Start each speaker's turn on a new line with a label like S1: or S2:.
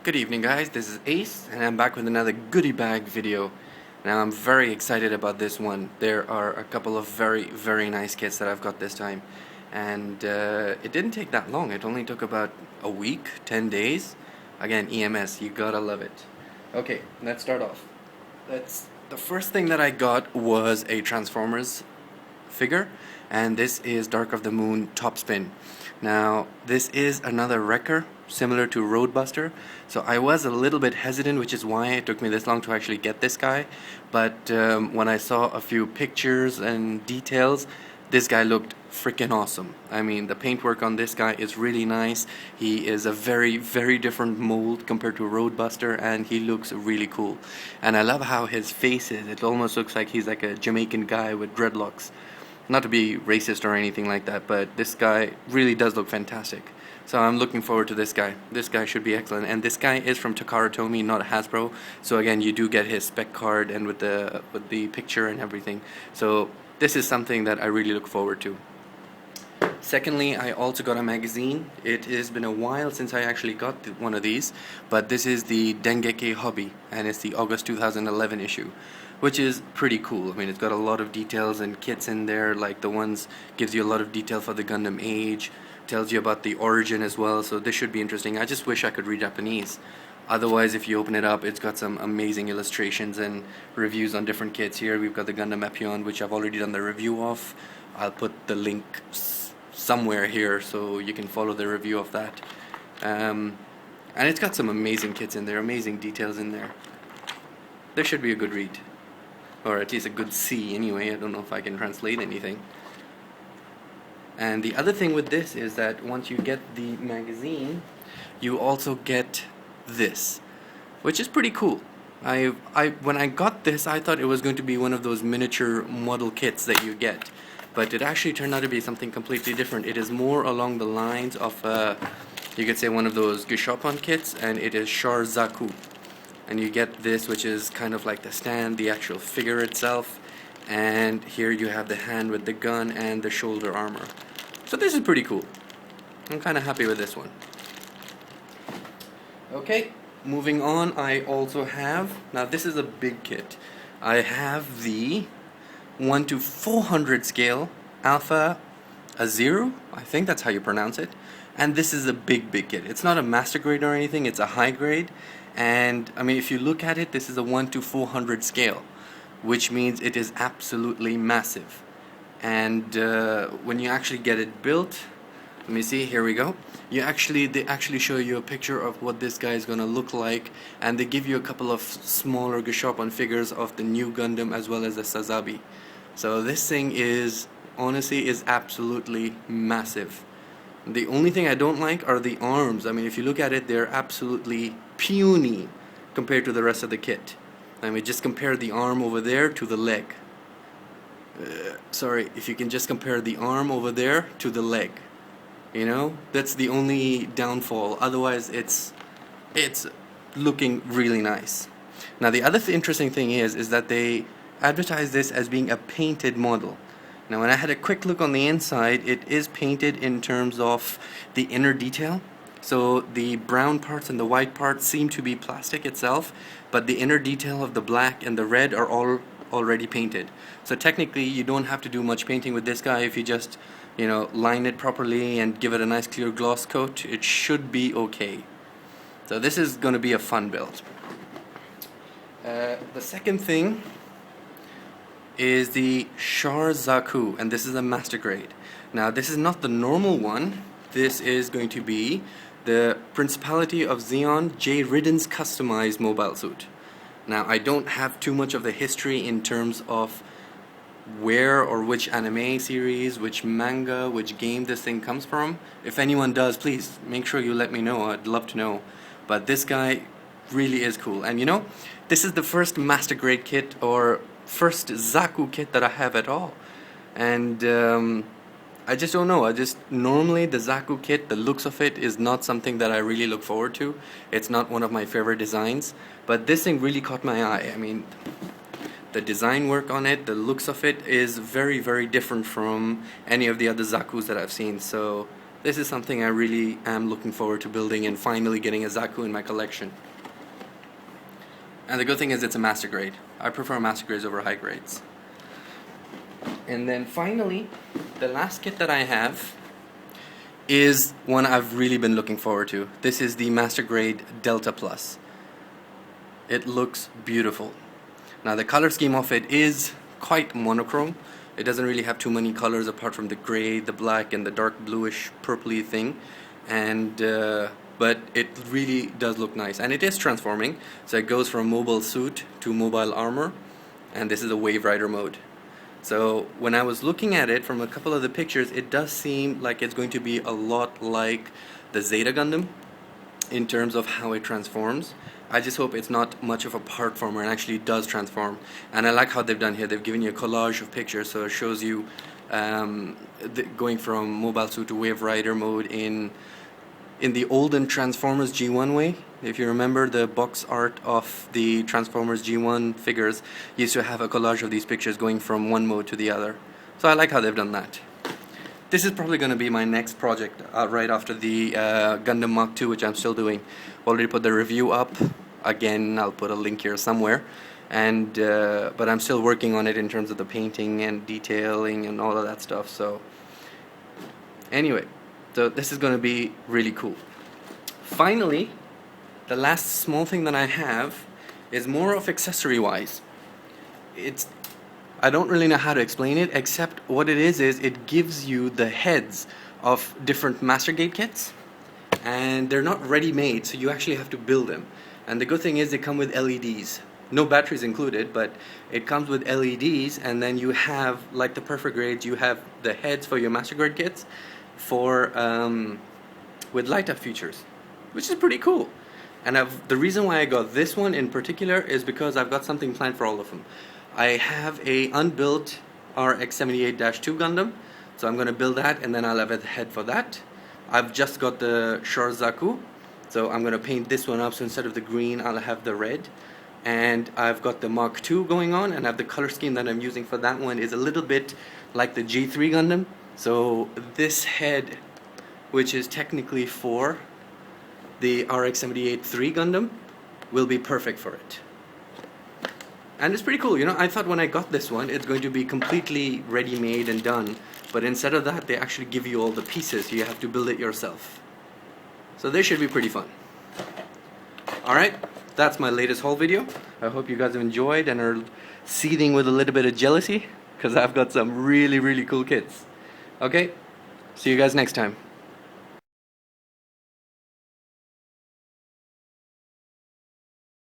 S1: Good evening guys, this is Ace and I'm back with another goodie bag video. Now I'm very excited about this one. There are a couple of very nice kits that I've got this time, and it didn't take that long. It only took about a week, 10 days. Again, EMS, you gotta love it. Okay, let's start off. The first thing that I got was a Transformers figure, and this is Dark of the Moon Topspin. Now this is another wrecker similar to Roadbuster, so I was a little bit hesitant, which is why it took me this long to actually get this guy. But when I saw a few pictures and details, this guy looked freaking awesome. I mean, the paintwork on this guy is really nice. He is a very different mold compared to Roadbuster, and he looks really cool. And I love how his face is. It almost looks like he's like a Jamaican guy with dreadlocks. Not to be racist or anything like that, but this guy really does look fantastic. So I'm looking forward to this guy. This guy should be excellent. And this guy is from Takara Tomy, not Hasbro. So again, you do get his spec card and with the picture and everything. So this is something that I really look forward to. Secondly, I also got a magazine. It has been a while since I actually got one of these, but this is the Dengeki Hobby, and it's the August 2011 issue, which is pretty cool. I mean, it's got a lot of details and kits in there, like the ones gives you a lot of detail for the Gundam age, tells you about the origin as well, so this should be interesting. I just wish I could read Japanese. Otherwise, if you open it up, it's got some amazing illustrations and reviews on different kits. Here we've got the Gundam Epion, which I've already done the review of. I'll put the link somewhere here so you can follow the review of that. And it's got some amazing kits in there, amazing details in there. This should be a good read, or at least a good see anyway. I don't know if I can translate anything. And the other thing with this is that once you get the magazine, you also get this, which is pretty cool. When I got this, I thought it was going to be one of those miniature model kits that you get, but it actually turned out to be something completely different. It is more along the lines of, you could say, one of those Gashapon kits, and it is Char Zaku. And you get this, which is kind of like the stand, the actual figure itself, and here you have the hand with the gun and the shoulder armor. So this is pretty cool. I'm kind of happy with this one. Okay, moving on, I also have, now this is a big kit. I have the 1:400 scale Alpha Azeiru, I think that's how you pronounce it. And this is a big kit. It's not a master grade or anything, it's a high grade. And I mean, if you look at it, this is a 1:400 scale, which means it is absolutely massive. And when you actually get it built, let me see, here we go. They actually show you a picture of what this guy is gonna look like, and they give you a couple of smaller Gashapon figures of the new Gundam as well as the Sazabi. So this thing is, honestly, is absolutely massive. The only thing I don't like are the arms. I mean, if you look at it, they're absolutely puny compared to the rest of the kit. I mean, just compare the arm over there to the leg. Sorry, if you can just compare the arm over there to the leg. You know, that's the only downfall. Otherwise, it's looking really nice. Now, the other interesting thing is that they advertise this as being a painted model. Now, when I had a quick look on the inside, it is painted in terms of the inner detail. So the brown parts and the white parts seem to be plastic itself, but the inner detail of the black and the red are all already painted. So technically, you don't have to do much painting with this guy. If you just, you know, line it properly and give it a nice clear gloss coat, it should be okay. So this is going to be a fun build. The second thing is the Char Zaku, and this is a master grade. Now, this is not the normal one. This is going to be the Principality of Zeon J.Riddens customized mobile suit. Now, I don't have too much of the history in terms of where or which anime series, which manga, which game this thing comes from. If anyone does, please make sure you let me know. I'd love to know. But this guy really is cool. And you know, this is the first master grade kit or first Zaku kit that I have at all. And I just don't know. Normally the Zaku kit, the looks of it is not something that I really look forward to. It's not one of my favorite designs, but this thing really caught my eye. I mean, the design work on it, the looks of it is very different from any of the other Zakus that I've seen. So This is something I really am looking forward to building and finally getting a Zaku in my collection. And the good thing is it's a master grade. I prefer master grades over high grades. And then finally, the last kit that I have is one I've really been looking forward to. This is the master grade Delta Plus. It looks beautiful. Now the color scheme of it is quite monochrome. It doesn't really have too many colors apart from the gray, the black, and the dark bluish purpley thing. And but it really does look nice, and it is transforming. So it goes from mobile suit to mobile armor, and this is a Wave Rider mode. So when I was looking at it from a couple of the pictures, it does seem like it's going to be a lot like the Zeta Gundam in terms of how it transforms. I just hope it's not much of a part former and actually does transform. And I like how they've done here. They've given you a collage of pictures, so it shows you going from mobile suit to Wave Rider mode in the olden Transformers G1 way. If you remember the box art of the Transformers G1 figures, used to have a collage of these pictures going from one mode to the other. So I like how they've done that. This is probably going to be my next project right after the Gundam Mach 2, which I'm still doing. Already put the review up. Again, I'll put a link here somewhere. And but I'm still working on it in terms of the painting and detailing and all of that stuff. So anyway, so this is going to be really cool. Finally, the last small thing that I have is more of accessory wise. I don't really know how to explain it, except what it is it gives you the heads of different Master Gate kits, and they're not ready made, so you actually have to build them. And the good thing is they come with LEDs. No batteries included, but it comes with LEDs, and then you have, like the Perfect grades, you have the heads for your Master Grade kits for with light up features, which is pretty cool. And the reason why I got this one in particular is because I've got something planned for all of them. I have a unbuilt RX-78-2 Gundam, so I'm going to build that, and then I'll have a head for that. I've just got the Shore Zaku, so I'm going to paint this one up, so instead of the green I'll have the red. And I've got the Mach 2 going on, and I have the color scheme that I'm using for that one is a little bit like the G3 Gundam. So this head, which is technically for the RX-78-3 Gundam, will be perfect for it. And it's pretty cool, you know. I thought when I got this one it's going to be completely ready-made and done, but instead of that they actually give you all the pieces, so you have to build it yourself. So this should be pretty fun. Alright, that's my latest haul video. I hope you guys have enjoyed and are seething with a little bit of jealousy, because I've got some really cool kits. Okay, see you guys next time.